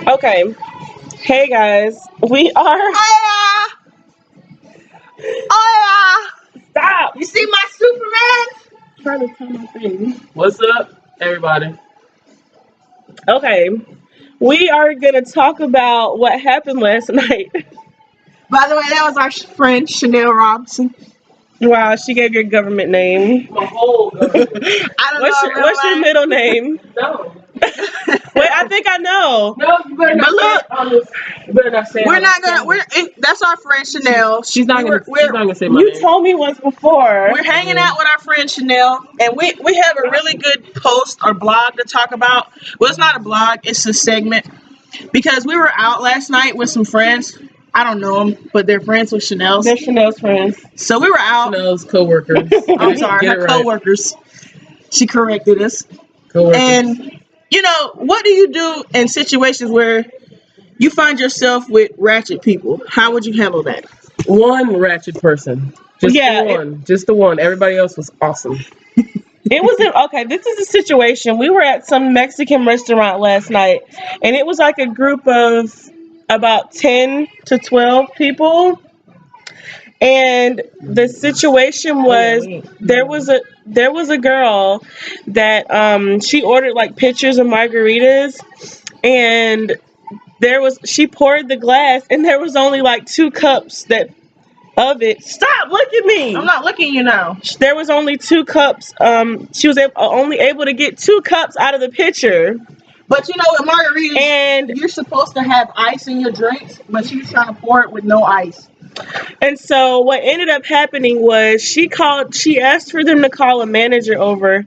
Okay. Hey guys, we are. Oh yeah! Oh Stop! yeah! You see my Superman? Trying to tell my thing. What's up, everybody? Okay. We are gonna talk about what happened last night. By the way, that was our friend Chanel Robinson. Wow, she gave your government name. My whole government. I don't What's know your her What's your real middle name? No. Wait, I think I know. No, you better But not say look, it on this. You better not say it we're on this not gonna. camera. That's our friend Chanel. She's not We gonna. were, She's not gonna say my You name. told me once before. we're hanging out with our friend Chanel, and we have a really good post or blog to talk about. Well, it's not a blog; it's a segment because we were out last night with some friends. I don't know them, but they're friends with Chanel's. They're Chanel's friends. So we were out. Chanel's coworkers. I'm sorry, Get her it right. coworkers. She corrected us. Coworkers. And what do you do in situations where you find yourself with ratchet people? How would you handle that? One ratchet person. Just Yeah, the one. Just the one. Everybody else was awesome. It was okay. This is a situation. We were at some Mexican restaurant last night, and it was like a group of about 10 to 12 people. And the situation was there was a girl that she ordered like pitchers of margaritas, and she poured the glass, and there was only like 2 cups that of it. Stop! Look at me. I'm not looking at you now. There was only 2 cups. She was only able to get 2 cups out of the pitcher, But with margaritas, and you're supposed to have ice in your drinks, but she was trying to pour it with no ice. so what ended up happening was she asked for them to call a manager over,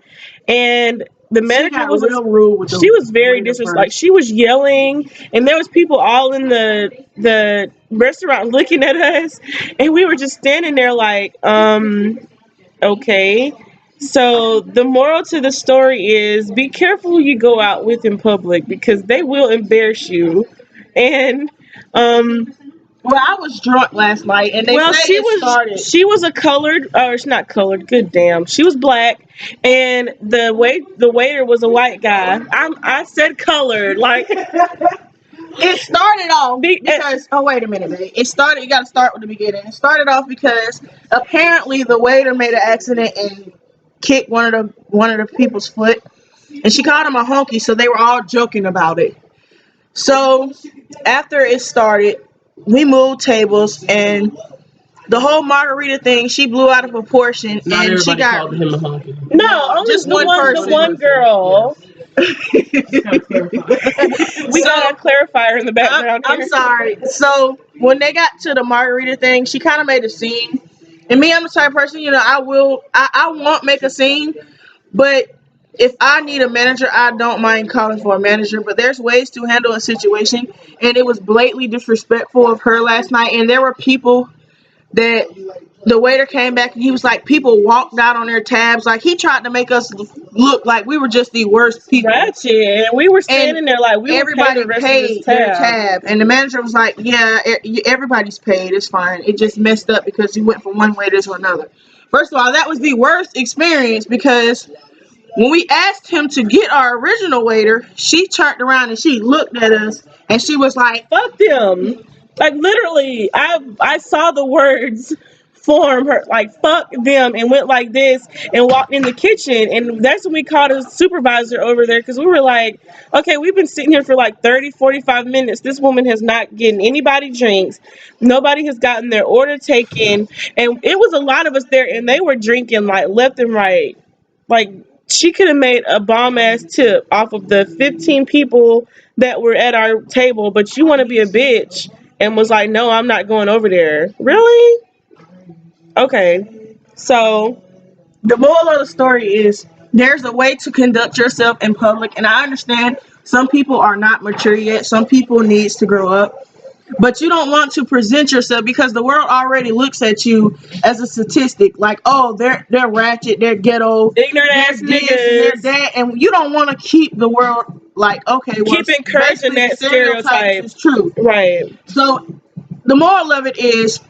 and the She manager got was real rude with she was very waiter disrespectful. Like first. she was yelling, and there was people all in the restaurant looking at us, and we were just standing there like, okay. So the moral to the story is be careful who you go out with in public because they will embarrass you. And Well, I was drunk last night, and they well, say it started. she was a colored, or it's not colored. Good damn, she was black, and the waiter was a white guy. I said colored, like It started off be, because wait a minute, babe. It started. You got to start with the beginning. It started off because apparently the waiter made an accident and kicked one of the people's foot, and she called him a honky. So they were all joking about it. So after it started, we moved tables and the whole margarita thing. She blew out of proportion, Not and she everybody got called him a honky. no, only just the one one person. the one girl. Gotta clarify. We got a clarifier in the background I'm here. sorry. So when they got to the margarita thing, she kind of made a scene. And me, I'm the type of person, I won't make a scene, but if I need a manager, I don't mind calling for a manager. But there's ways to handle a situation, and it was blatantly disrespectful of her last night. And there were people that the waiter came back and he was like, people walked out on their tabs. Like he tried to make us look like we were just the worst people. Ratchet, and we were standing And there like we were paying everybody the rest of paid this their tab. tab, and the manager was like, "Yeah, everybody's paid. It's fine. It just messed up because you went from one waiter to another." First of all, that was the worst experience because when we asked him to get our original waiter, she turned around and she looked at us and she was like, Fuck them. Like literally, I saw the words form her like fuck them and went like this and walked in the kitchen, and that's when we called a supervisor over there because we were like, okay, we've been sitting here for like 30-45 minutes. This woman has not getting anybody drinks. Nobody has gotten their order taken, and it was a lot of us there, and they were drinking like left and right. Like she could have made a bomb ass tip off of the 15 people that were at our table, but you want to be a bitch and was like, no, I'm not going over there. Really? Okay. So, the moral of the story is there's a way to conduct yourself in public, and I understand some people are not mature yet. Some people needs to grow up. But you don't want to present yourself because the world already looks at you as a statistic. Like, oh, they're ratchet, they're ghetto, ignorant they're ass this, and they're niggas that, and you don't want to keep the world like, okay, well, keep encouraging basically the that stereotypes stereotype. is true. Right. So the moral of it is,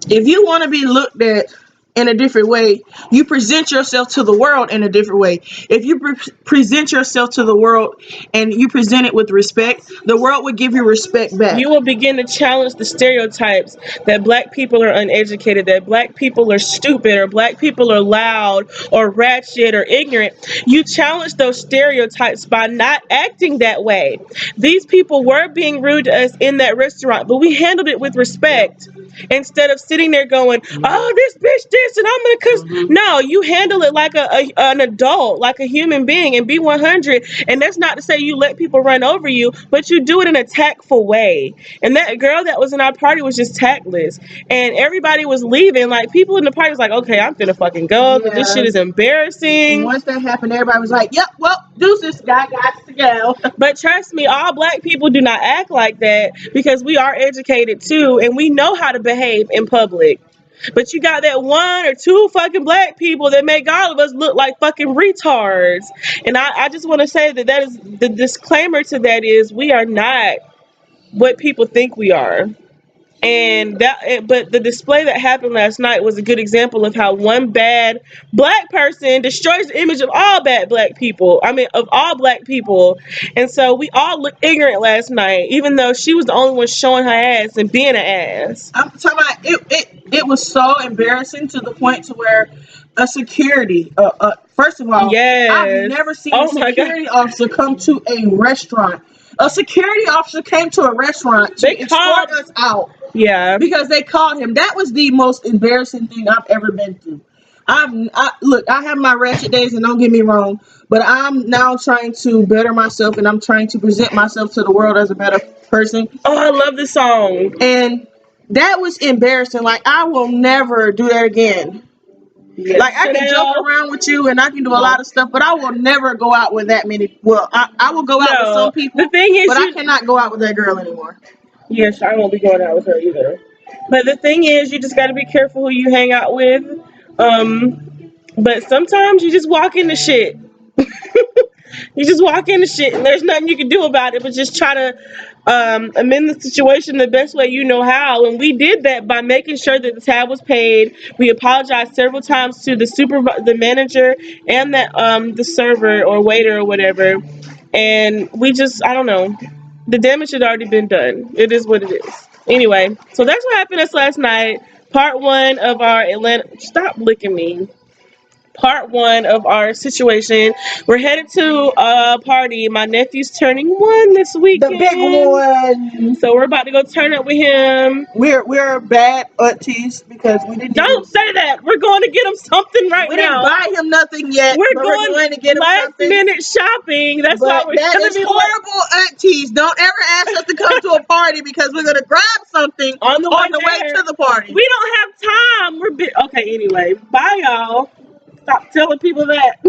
if you want to be looked at in a different way. You present yourself to the world in a different way. If you present yourself to the world and you present it with respect, the world will give you respect back. You will begin to challenge the stereotypes that black people are uneducated, that black people are stupid, or black people are loud, or ratchet, or ignorant. You challenge those stereotypes by not acting that way. These people were being rude to us in that restaurant, but we handled it with respect. Instead of sitting there going, "Oh, this bitch this," and I'm gonna cuss. No, you handle it like an adult, like a human being, and be 100. And that's not to say you let people run over you, but you do it in a tactful way. And that girl that was in our party was just tactless, and everybody was leaving. Like, people in the party was like, "Okay, I'm finna fucking go because this shit Yeah. is And embarrassing." once that happened, everybody was like, "Yep, well, deuces, guy got to go." But trust me, all black people do not act like that because we are educated too, and we know how to behave in public. But you got that one or two fucking black people that make all of us look like fucking retards. And I just want to say that that is the disclaimer to that is we are not what people think we are. And but the display that happened last night was a good example of how one bad black person destroys the image of all bad black people. I mean, of all black people. And so we all looked ignorant last night, even though she was the only one showing her ass and being an ass. I'm talking about it was so embarrassing to the point to where a security, first of all, I've Yes. never seen a Oh my god. security officer come to a restaurant. A security officer came to a restaurant They to escort called. us out Yeah. because they called him. That was the most embarrassing thing I've ever been through. Look, I have my ratchet days, and don't get me wrong, but I'm now trying to better myself, and I'm trying to present myself to the world as a better person. Oh, I love this song. And that was embarrassing. Like, I will never do that again. Yes, Like, I can joke Chanel. around with you and I can do a lot of stuff, but I will never go out with that many. Well, I will go out with some No. The people, thing is but I you cannot go out with that girl anymore. yes, I won't be going out with her either. But the thing is, you just got to be careful who you hang out with. But sometimes you just walk into shit. You just walk into shit, and there's nothing you can do about it but just try to amend the situation the best way you know how. And we did that by making sure that the tab was paid. We apologized several times to the manager, and that the server or waiter or whatever. And we just, I don't know, the damage had already been done. It is what it is. Anyway, so that's what happened to us last night. Part one of our Atlanta. Stop licking me. Part one of our situation. We're headed to a party. My nephew's turning 1 this The big weekend. one. So we're about to go turn up with him. We're bad aunties because Don't say that. We're going to get him something right we didn't now. buy him nothing yet, We're but we're going going to get him last something. minute shopping. That's why But we're that going to is be horrible, aunties. Don't ever ask us to come to a party because we're gonna grab something on the way on the way there. to the party. We don't have time. Okay, anyway. Bye, y'all. Stop telling people that.